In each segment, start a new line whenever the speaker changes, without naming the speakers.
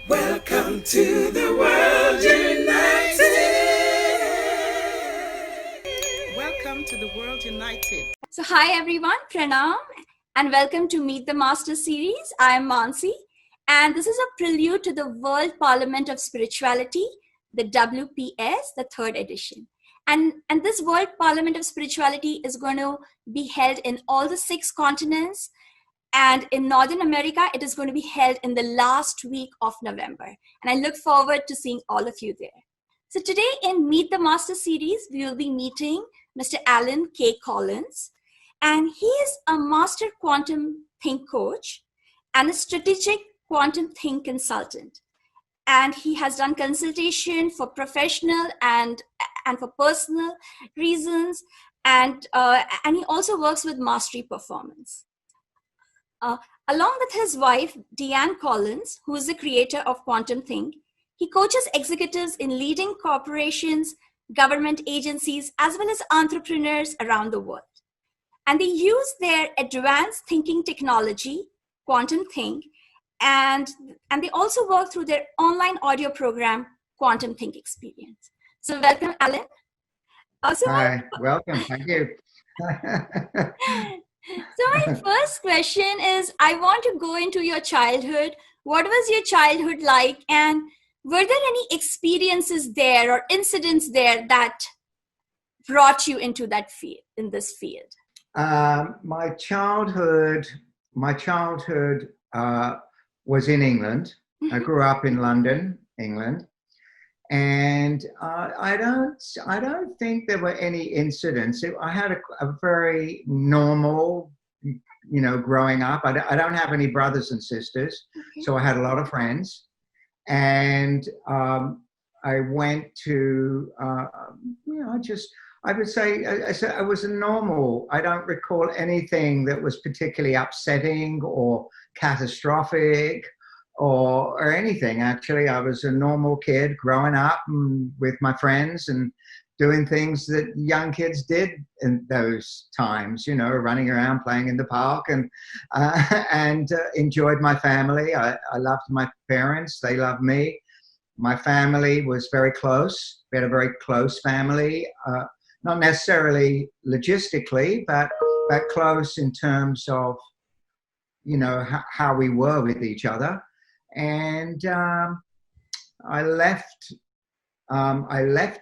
Welcome to the world united. Welcome to the world united.
So hi everyone, Pranam, and welcome to Meet the Master series. I am Mansi, and this is a prelude to the World Parliament of Spirituality, the WPS, the third edition. And this World Parliament of Spirituality is going to be held in all the 6 continents. And in Northern America, it is going to be held in the last week of November. And I look forward to seeing all of you there. So today in Meet the Master series, we will be meeting Mr. Alan K. Collins. And he is a master quantum think coach and a strategic quantum think consultant. And he has done consultation for professional and for personal reasons. And he also works with mastery performance. Along with his wife, Deanne Collins, who is the creator of Quantum Think, he coaches executives in leading corporations, government agencies, as well as entrepreneurs around the world. And they use their advanced thinking technology, Quantum Think, and they also work through their online audio program, Quantum Think Experience. So welcome, Alan.
Hi, welcome. Thank you.
So my first question is, I want to go into your childhood. What was your childhood like? And were there any experiences there or incidents there that brought you into that field, in this field?
My childhood was in England. I grew up in London, England. And I don't think there were any incidents. I had a very normal, growing up. I don't have any brothers and sisters, so I had a lot of friends. And I went to, I would say I was a normal. I don't recall anything that was particularly upsetting or catastrophic or anything. Actually, I was a normal kid growing up with my friends and doing things that young kids did in those times, running around, playing in the park, and enjoyed my family. I loved my parents. They loved me. My family was very close. We had a very close family, not necessarily logistically, but close in terms of, how we were with each other. And I left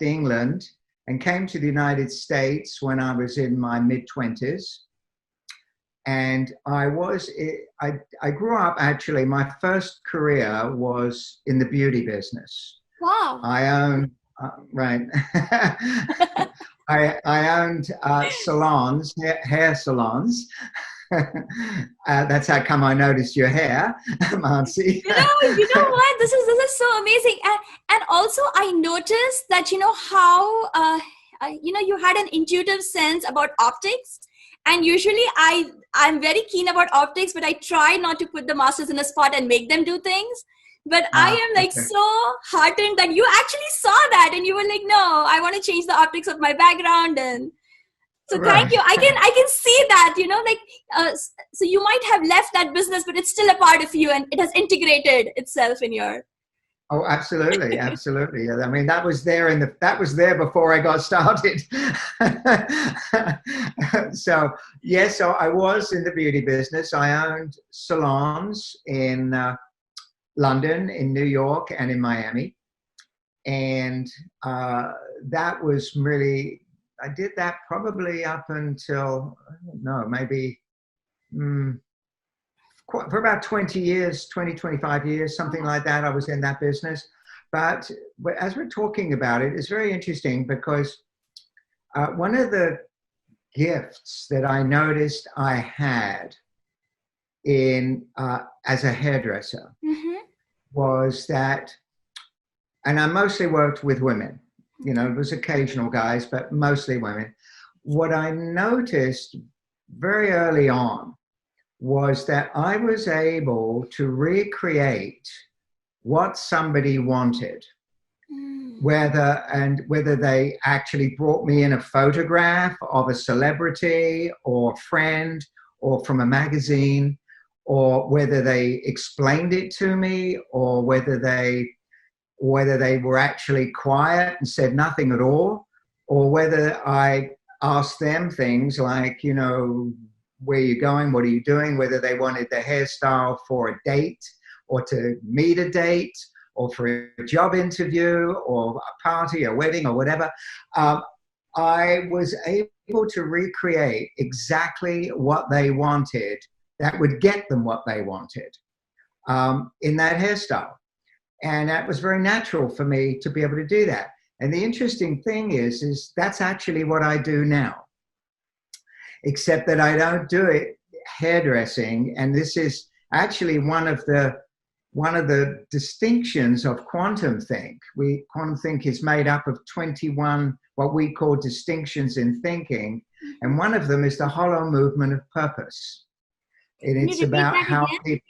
England and came to the United States when I was in my mid-20s. And I grew up, actually, my first career was in the beauty business.
Wow.
I owned, right. I owned salons, hair salons. That's how come I noticed your hair, Mansi.
You know what? This is so amazing, and also I noticed that how you had an intuitive sense about optics, and usually I'm very keen about optics, but I try not to put the masters in a spot and make them do things. But I am so heartened that you actually saw that, and you were like, no, I want to change the optics of my background. And so thank you. I can see that, so you might have left that business, but it's still a part of you and it has integrated itself in your.
Oh, absolutely. Absolutely. I mean, that was there before I got started. So I was in the beauty business. I owned salons in London, in New York, and in Miami. And that was really, I did that probably up until, I don't know, maybe for about 20 years, 20, 25 years, something like that. I was in that business. But as we're talking about it, it's very interesting because one of the gifts that I noticed I had as a hairdresser was that, and I mostly worked with women. It was occasional guys, but mostly women. What I noticed very early on was that I was able to recreate what somebody wanted, whether they actually brought me in a photograph of a celebrity or friend or from a magazine, or whether they explained it to me, or whether they were actually quiet and said nothing at all, or whether I asked them things like, you know, where are you going, what are you doing, whether they wanted the hairstyle for a date or to meet a date or for a job interview or a party, a wedding or whatever. I was able to recreate exactly what they wanted that would get them what they wanted in that hairstyle. And that was very natural for me to be able to do that. And the interesting thing is that's actually what I do now, except that I don't do it hairdressing. And this is actually one of the distinctions of quantum think. Quantum think is made up of 21 what we call distinctions in thinking, and one of them is the hollow movement of purpose. And it's about how people,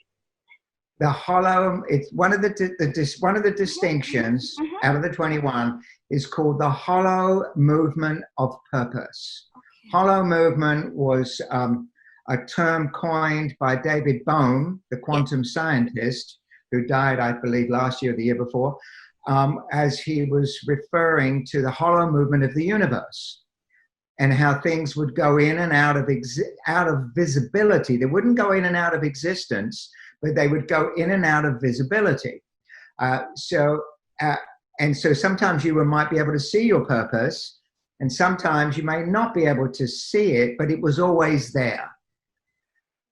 the hollow. It's one of the distinctions out of the 21 is called the hollow movement of purpose. Okay. Hollow movement was a term coined by David Bohm, the quantum scientist, who died, I believe, last year or the year before, as he was referring to the hollow movement of the universe and how things would go in and out of visibility. They wouldn't go in and out of existence, but they would go in and out of visibility. So sometimes you might be able to see your purpose, and sometimes you may not be able to see it, but it was always there.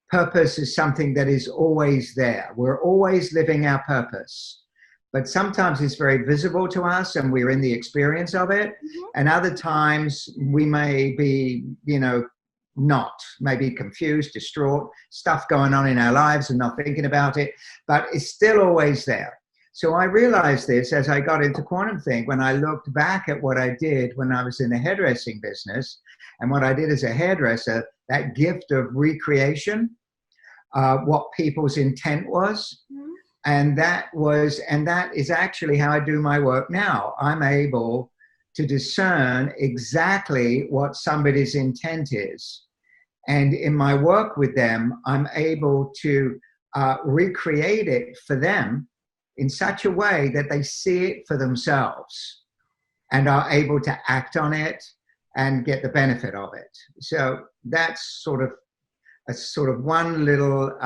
Purpose is something that is always there. We're always living our purpose. But sometimes it's very visible to us and we're in the experience of it. Mm-hmm. And other times we may be, not, maybe confused, distraught, stuff going on in our lives and not thinking about it, but it's still always there. So I realized this as I got into quantum think, when I looked back at what I did when I was in the hairdressing business and what I did as a hairdresser, that gift of recreation, what people's intent was. Mm-hmm. And that is actually how I do my work now. I'm able to discern exactly what somebody's intent is. And in my work with them, I'm able to recreate it for them in such a way that they see it for themselves and are able to act on it and get the benefit of it. So that's sort of one little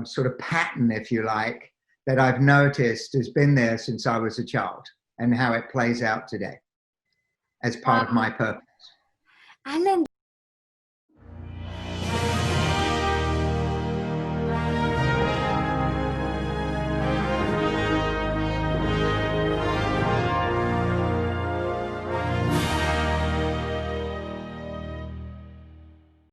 sort of pattern, if you like, that I've noticed has been there since I was a child and how it plays out today as part of my purpose.
Alan,